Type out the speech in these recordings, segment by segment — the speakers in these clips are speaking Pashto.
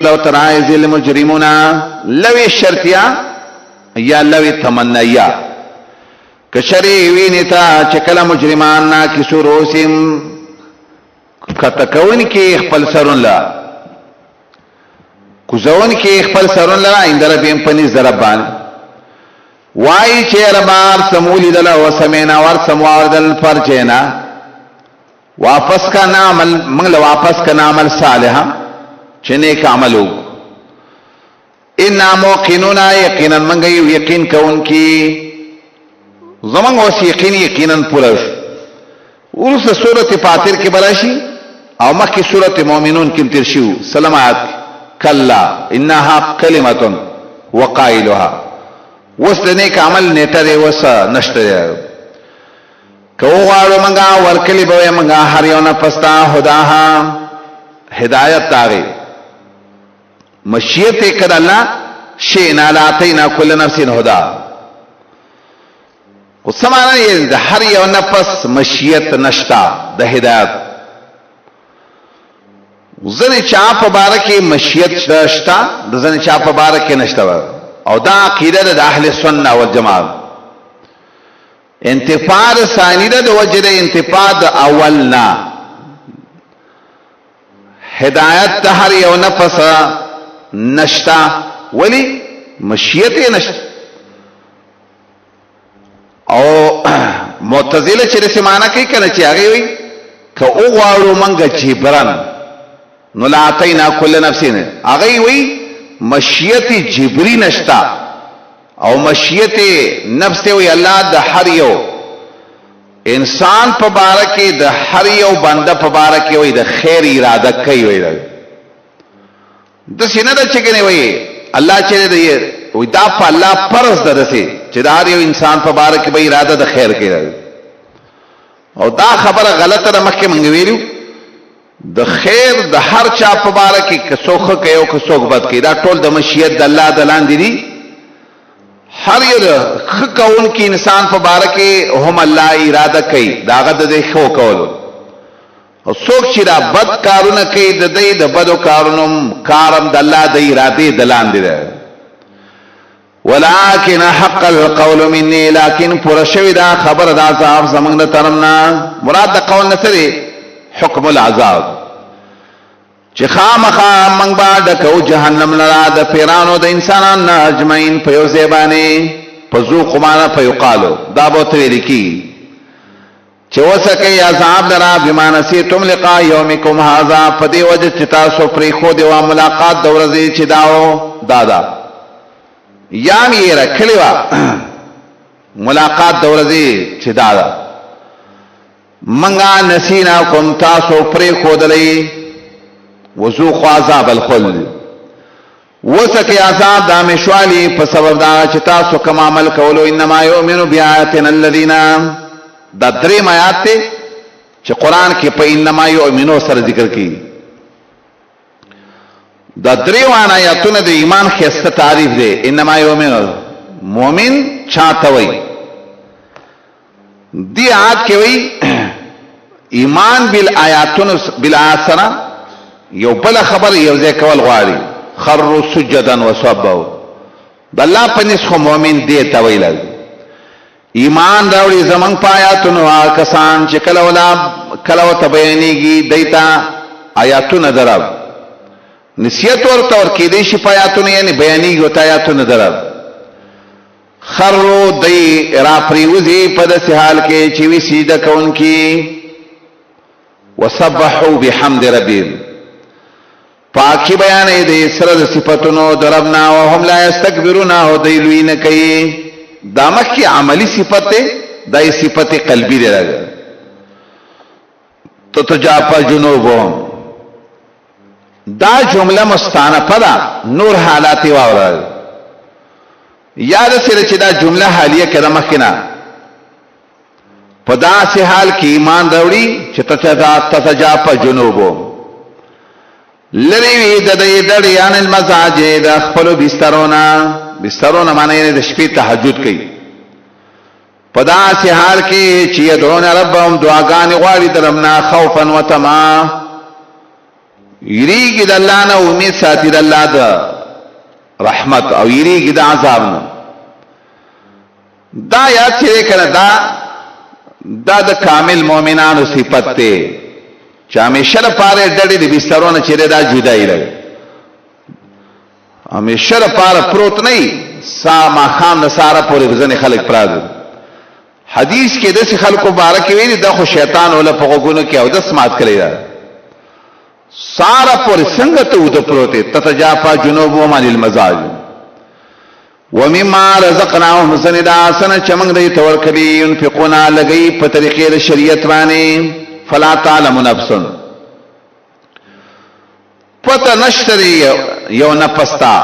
لو ترائز المجرمون لوی شرطیا یا لوی تمنیا کشری وینتا چکل مجرمان نا کسو روسیم کتکون کی اخپل سرون لا کزون کی اخپل سرون لا اندر بیم پنیز دربان وائی چیر بار سمولی دل و سمینا ور سموار دل فرچینا واپس کا نعمل منگل واپس کا نعمل صالحا چنے کا عملو انا موقنونا یقینا منگیو یقین کون کی زمان واس یقینا پورش ورس سورت فاتر کی براشی او مکی سورت مومنون کم ترشیو سلامات کلا انها کلمتن وقائلها وس دنے کا عمل نیٹر وس نشتر کو غارو منگا ورکلی بوے منگا ہریونا پستا ہداہا ہدایت تاغی مشیت کد اللہ شئنا لاتینا کل نفس ہدا سمانا یہ دا ہر یو نفس مشیت نشتا دا ہدایت زن چاپ بارکی مشیت نشتا دا زن چاپ بارکی نشتا او دا عقیدہ دا اہل سنہ والجماعت انتفاع ثانی دا وجد انتفاع اولنا ہدایت دا ہر یو نفس نشتا ولی مشیت نشتا او معتزله چې رسې معنا کوي کنه چې هغه وي که او غواړو منګه جبران نو لاتینا کل نفسین هغه وي مشیت جبری نشتا او مشیت نفس وی الله د هر یو انسان په باره کې د هر یو بنده په باره کې وي د خیر اراده کوي وي د سینه د چګنی وي الله چې دی وی دا په الله فرض درسه چې د هر یو انسان په باره کې به اراده د خیر کوي او دا خبره غلطه ده مخکې مونږ ویلو د خیر د هر چا په باره کې کڅوخه کوي او کڅوګ بد کوي دا ټول د مشیت د الله د لاندې دي هر یو خکون کې انسان په باره کې هم الله اراده کوي داغه د خو کولو او څوک چې دا بد کارونه کوي د دې د بدو کارونو کارم د الله د اراده د لاندې ده ولكن حق القول مني لكن پرشوی دا خبر دا عذاب زمنګ ترمنا مراد د قول نسره حکم العذاب چې خامخا منګ با د کو جهنم لرا د پیرانو د انسانان اجمعین په یو زبانه فذوق ما فيقالو دا به تل کی چې وسکه عذاب لرا بما نسیتم لقاء یومکم هذا فدی وجه چې تاسو پرې خو دی وا ملاقات د ورځې چې داو دادا یام یې رکھلی وا ملاقات د ورځې چې دادا منګه نسینا کوم تاسو پرې خو دلې وذوق عذاب الخلد وسکه عذاب د مشوالی په سبب دا چې تاسو کوم عمل کولو انما یؤمنو بیااتنا الذین دا درې آیات ته چې قران کې په انما یؤمنو سره ذکر کړي دا درې وانه آیاتونه د ایمان خسته تعریف دی انما یؤمنو مؤمن چاته وي دی آیات کې وي ایمان بالآیاتن بالآسرا یو بل خبر یو ځای کول غواړي خروا سجدا وصبوا الله پنځ خو مؤمن دی ته ویل ایمان راوړي زمنګ پایاتونو کسان چې کله ولا کله وت بیانېږي دیتا آیاتونه دراب نسیت ورته ور کې دي شفایاتونه یعنی بیانېږي وت آیاتونه دراب خروا دی را پریوزي په داسې حال کې چې وی سجده کوونکی وسبحوا بحمد ربهم پاکی بیانې دي سره د صفاتونو دربنا او هم لا استكبرون او دی لوی نه کوي دا مخی عملی صفت ہے دا صفت قلبی دے لگا تو تجاپا جنوبهم دا جمله مستانفه دا نور حالاتی واورا یاد سره چې دا جمله حالیه کده مخینا پدا سی حال کی ایمان راوړي چې تجاپا جنوبهم لری وی د دې دړیان المزاج د خپل بسترونه معنی د شپې تهجد کوي پدا سي حال کې چې دعون ربهم دعاګانې غواړي درمنا خوفا وتما یریږي د الله نه امید ساتي د الله د رحمت او یریږي د عذاب نه دا یاد چې کنه دا د کامل مؤمنانو صفت ته چې همیشه لپاره ډډې د بسترونو چیرې دا جدای لګي همیشه لپاره پروت نه سا ما خام د ساره پورې ځنې خلک پراځي حدیث کې د خلکو بارک ویلي دا خو شیطان ولا په غوګونو کې او د سمات کړی دا ساره پورې څنګه ته ود پروت تتجافا جنوبهم عن المضاجع ومما رزقناهم سندا سن چمنګ دی تور کړي ينفقون لګي په طریقې د شریعت باندې فلا تعلم نفس پته نشتري یو نفستا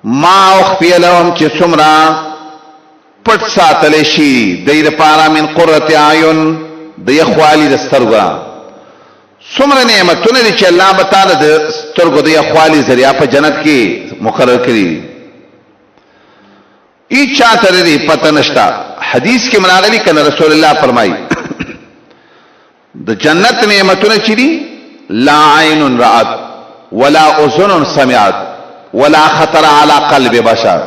ما اخفي لهم چې څومره پټ ساتل شي د لپاره من قرة اعين د یخوالي د سترګو څومره نعمتونه دي چې الله تعالی د سترګو د یخوالي ذریعہ په جنت کې مقرر کړی ای چاته لري پته نشتا حدیث کې مناغلی کنه رسول الله فرمایي د جنت نعمتونه چې دي لا عین رأت ولا اذن سمعت ولا خطر على قلب بشر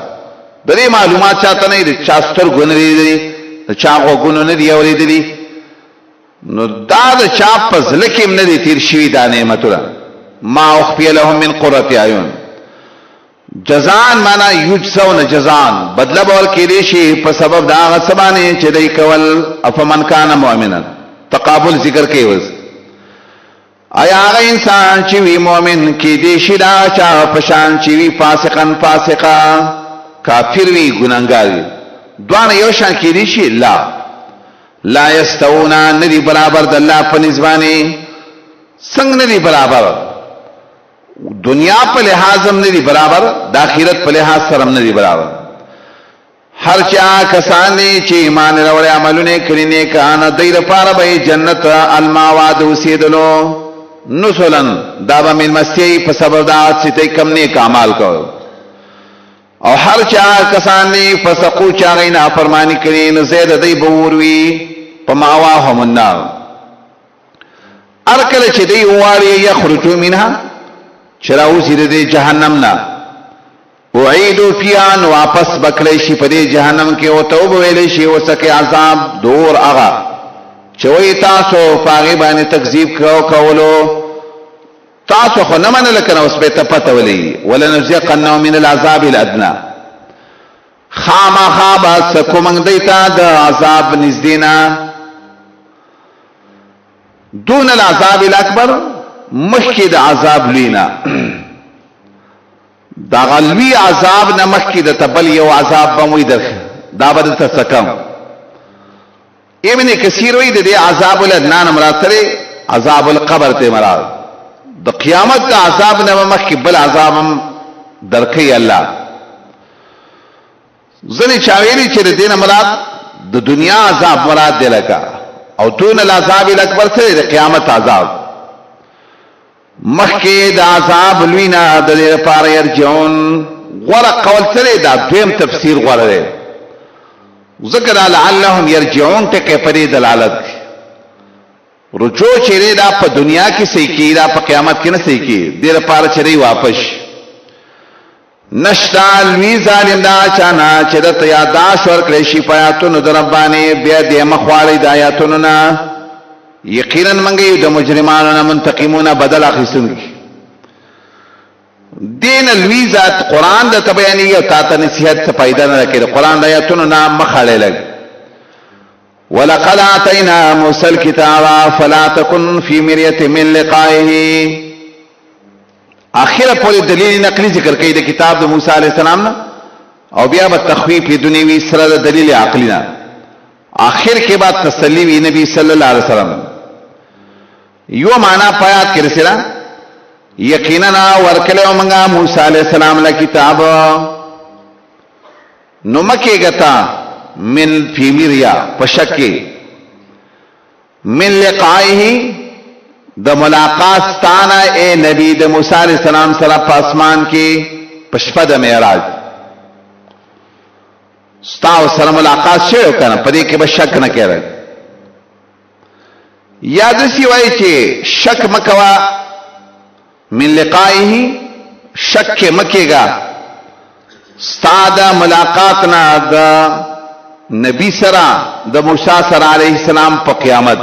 درې معلومات چاته نه دي چاستر ګونري دي چا غوګونو نه دی اورېدلي نو دا د چا پزله کې نه دي تیر شوی دا نعمتونه ما اخفي لهم من قرة اعين جزان معنا یجزون جزان بدله بول کې شي په سبب دا غسبانه چې دای کول افمن کان مؤمنا تقابل ذکر کوي وس آیا هغه انسان چې وی مؤمن کې دي شي دا چا پشان چې وی فاسقا کافر وی ګناګار دوه یو شان کې دي شي لا یستوون ندی برابر د الله په نسبانه څنګه ندی برابر دنیا په لحاظ هم ندی برابر د آخرت په لحاظ سره هم ندی برابر هر چا کسان چې ایمان وروړي عملونه کړی نه کانه دایره پاره به جنت الماواد وسیدلو نسلن دا به من مسیح په سبب دا چې کم نه کمال کو او هر چا کسان نه فسقو چا غینا فرمانی کړي نو زید دای بوروي په ماوا هم النار ارکل چې دی واري یخرجو منها چراوزی د جهنم نه وعیدو فیان واپس بکلی شي په دې جهنم کې او توبه ویلې شي وسکه عذاب دور اغا چوي تاسو پاغي باندې تکذیب کولو تاسو خو نه منل کنه اوس به ته پته ولي ولنذيقنهم من العذاب الادنى خاما خابا سکومنګ دیتا د عذاب نزدینا دون العذاب الاکبر مخکې د عذاب لینا دا غلوی عذاب نه مخکې د تبل یو عذاب بموي درخه دا بد تسکم ابن کثیر وی د عذاب الادنى مراد سره عذاب القبر ته مراد د قیامت د عذاب نه مخکې بل عذاب درکې الله ځنې چاویری چې د دینه مراد د دنیا عذاب مراد دی لکه او دون العذاب الاکبر سره د قیامت عذاب مخکې د عذاب لوینا د لپاره يرجعون غره قول سره دا دویم تفسیر غره دی ذکر لعلهم يرجعون ته کې پرې دلالت رجوع چیرې دا په دنیا کې صحیح کی دا په قیامت کې نه صحیح کی د لپاره چیرې واپس نشتال وی ظالم دا چانا چې د یاداش ورکړې شي پیاتونو د ربانه بیا د مخوالې د آیاتونو نه یقینا منګي د مجرمانو نه منتقمون بدل اخیستون دین الویزات قران د تبیانی او تاته نصیحت څخه پیدا نه کړي قران د آیاتونو نه مخاله لګ ولقد اتینا موسی الكتاب فلا تكن في مريه من لقائه اخره پورې دلیل نقلی ذکر کوي د کتاب د موسی علی السلام نه او بیا به تخفیف دنیوي سره د دلیل عقلی نه اخر کې بعد تسلی وی نبی صلی الله علیه وسلم یو معنا پیات کې رسلا یقینا ورکله موږ موسی علی السلام له کتاب نو مکه غتا من فی مریا پشکی من لقائه د ملاقات ستانه اے نبی د موسی علیہ السلام سره په اسمان کې پشپد معراج ستاو سره ملاقات شوه کنه پدې کې به شک نه کړي یاد سی وای چې شک مکوا من لقائه شک مکیگا ستا ملاقاتنا دا نبی سرا دا موسی سرا علیہ السلام پا قیامت.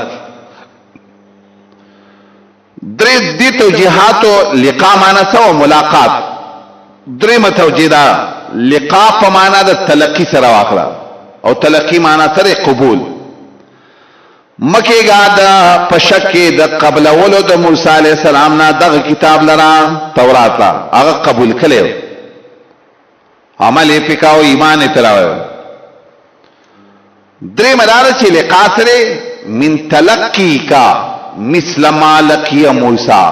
درې دې توجیهاتو لقاء معنا سو ملاقات. درې متوجیدا لقاء په معنا د تلقی سره واخلا او تلقی معنا سره قبول. مکیگا دا پشکی دا قبل اولو دا موسی علیہ السلام نا دا کتاب لرا تورات لا اغا قبول کلیو عمل پکاو ایمان تراو. درې مدار چې لقاء سره من تلقی کا مثل ما لقی موسی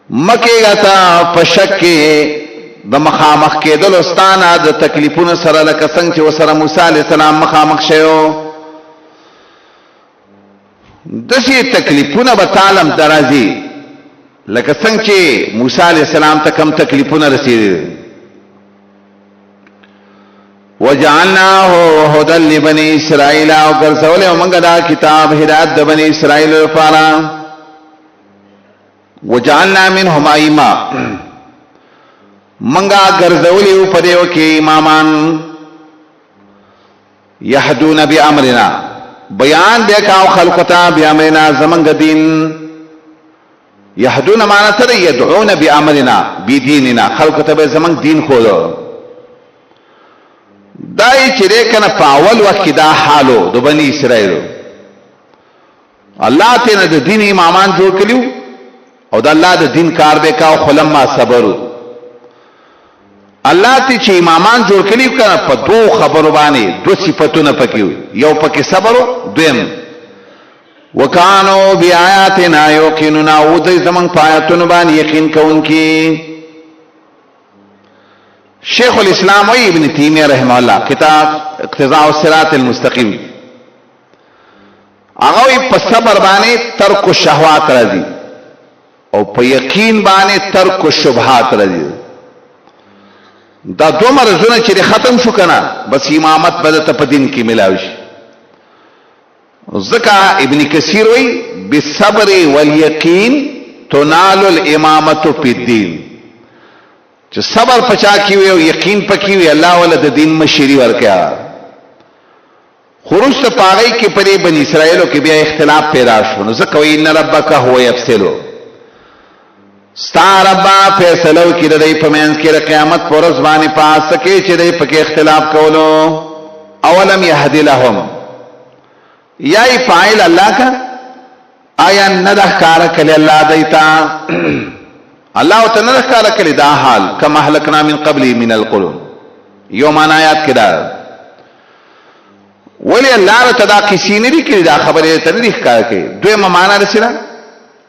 مکیگا تا پشکی د مخامخ کېدل استانه د تکلیفونو سره لکه څنګه چې وسره موسی علیہ السلام مخامخ شوی دسی تکلیفونه به تعلم درازي لکه څنګه چې موسی علیہ السلام ته کم تکلیفونه رسیدي. وجعلناه هدى لبني اسرائيل او ګرځولې موږ دا کتاب هدایت د بني اسرائيل لپاره. وجعلنا منهم ائمه منګه ګرځولې په دیو کې امامان يهدون بامرنا بیان دیکھاو خلقتا بیامرنا زمنگ دین. یهدون معنی تر یدعون بیامرنا بی دیننا خلقتا بی زمنگ دین خودو. دای چرے کنا پاول وقت دا حالو دو بنی اسرائیلو اللہ تینا دا دین امامان جوڑ کلیو او دا اللہ دا دین کار بیکاو خلما صبرو. اللہ تی چې امامان جوړ کړي کنه په دوه خبرو باندې دوه صفاتونه پکې یو پکې صبر دویم وکانو بیااتنا یقیننا او د زمون پایتون باندې یقین کوونکی. شیخ الاسلام و ابن تیمیہ رحمه الله کتاب اقتضاء الصراط المستقیم هغه په صبر باندې ترک الشهوات راځي او په یقین باندې ترک الشبهات راځي. دا دو مرزونه چې ختم شو کنه بس امامت بدته په دین کې ملاوي شي. ذکا ابن کثیر وی بالصبر والیقین تنال الامامه فی الدین. چې صبر پچا کیوي او یقین پکې وي الله ول د دین مشری ورکیا. خروج ته پاغی کې پرې بنی اسرائیلو کې بیا اختلاف پیدا شو نو ذکا ان ربک هو یفصلو ستا ربا فیصلو کی ردی پمینس کی قیامت پر ازبانی پاس سکی چی دی پکی اختلاف کولو. اولم یهدی لهم یای فائل اللہ کا آیا ندخ کارا کلی اللہ دیتا اللہ تا ندخ کارا کلی دا حال کم احلکنا من قبلی من القلوب یومان آیات کی دا ولی اللہ را تدا کسی نری کلی دا خبری تا ندخ کارا کلی دوی ممانا رسینا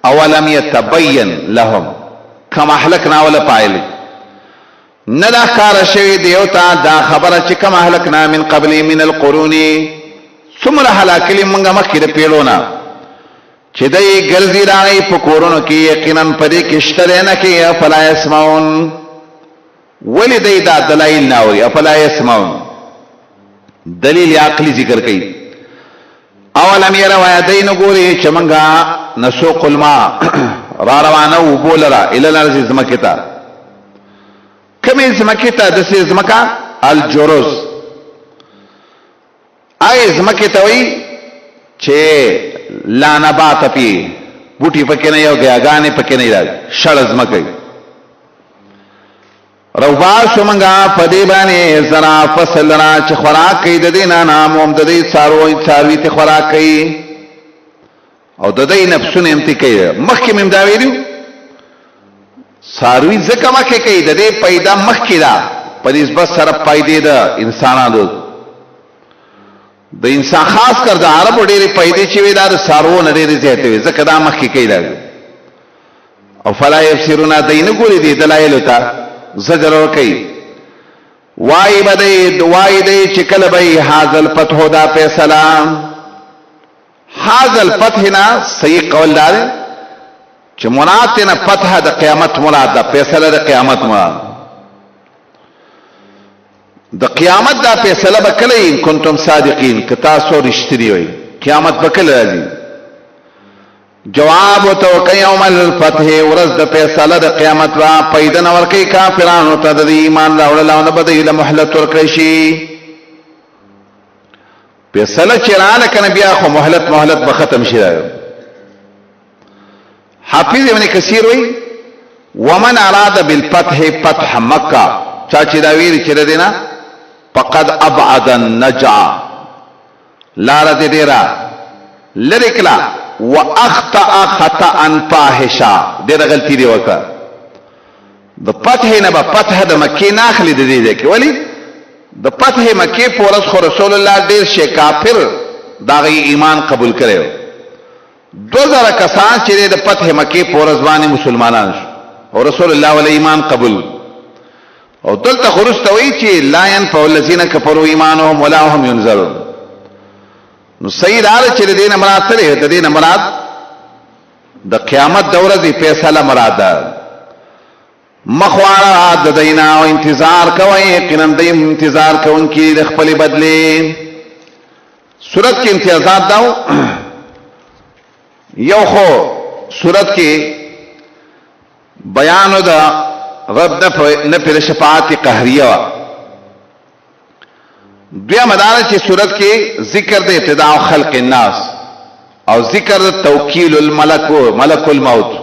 اولم یتبین لهم کم احلکنا ولا پایل ندا کار شوی دیوتا دا خبره چې کم احلکنا من قبلی من القرون ثم هلاکلی منګه مخکې د پیړونا چې دای ګرځي راغی په کورونو کې یقینا پدې کې شتره نه کې افلا يسمعون ولی دای دا دلایل نه وي افلا يسمعون دلیل عقلی ذکر کړي. اولم يروا يدين ګوري چې منګه نسوق الماء را روانه و بولرا الى الارض زمکتا کمی زمکتا دسی زمکا الجروز آئی زمکتا وی چه لانبات پی بوٹی پکی نئی او گیاگانی پکی نئی دا شڑ زمکی روباشو منگا پدیبانی زرا فصل را چه خوراک کئی ددینا ناموم ددی ساروی تی خوراک کئی او د دې نفسونه امتی کوي مخکې مم دا ویلو ساروی زکه مخکې کوي د دې پیدا مخکې دا په نسبت سره پیدا د انسانانو د انسان خاص کر د عربو ډېرې پیدا چې وی دا د سارو نه ډېرې زیاتې وي ځکه دا مخکې کوي دا او فلا يبصرون دین ګوري دي دلایل ته زجر ور کوي. وای بده وای دې چې کله به حاصل فتح دا فیصله حاصل فتح نه صحیح قول دار چې مراد نه فتح د قیامت مراد ده فیصله د قیامت مراد د قیامت دا فیصله وکړي ان کنتم صادقین که تاسو رښتینی وي قیامت وکړي راځي جواب وتوقع یوم الفتح ورځ د فیصله د قیامت را پیدا نور کوي کافرانو ته د ایمان راوړل او نه بدایي له مهلت ورکړي شي فیصله چراله کنه بیا خو مهلت به ختم شي. حافظ ابن کثیر وی ومن اراد بالفتح فتح مکه چا چې دا ویل چې دینا فقد ابعد النجع لار دې ډیرا لریکلا واخطا خطا فاحشا ډیره غلطی دی وکړه د فتح نه به فتح د مکه نه اخلي د دې کې ولی د فتح مکه پورس خو رسول الله ډیر شي کافر دا غي ایمان قبول کړو 2000 کسان چې د فتح مکه پورس باندې مسلمانان شو او رسول الله ول ایمان قبول او دلته خرستوي چې لا ينفع الذين كفروا ایمانهم ولا هم ينذرون. نو سید آل چې د دین مراد سره د دین مراد د قیامت د ورځې فیصله مراد ده مخوارا د دینا او انتظار کوي یقینا د انتظار کوونکی د خپل بدلی. سورت کې امتیازات داو یو خو سورت کې بیان د رب نه پر شفاعت قهریه دویا مدار چې صورت کې ذکر د ابتداء خلق الناس او ذکر توکیل الملک ملک الموت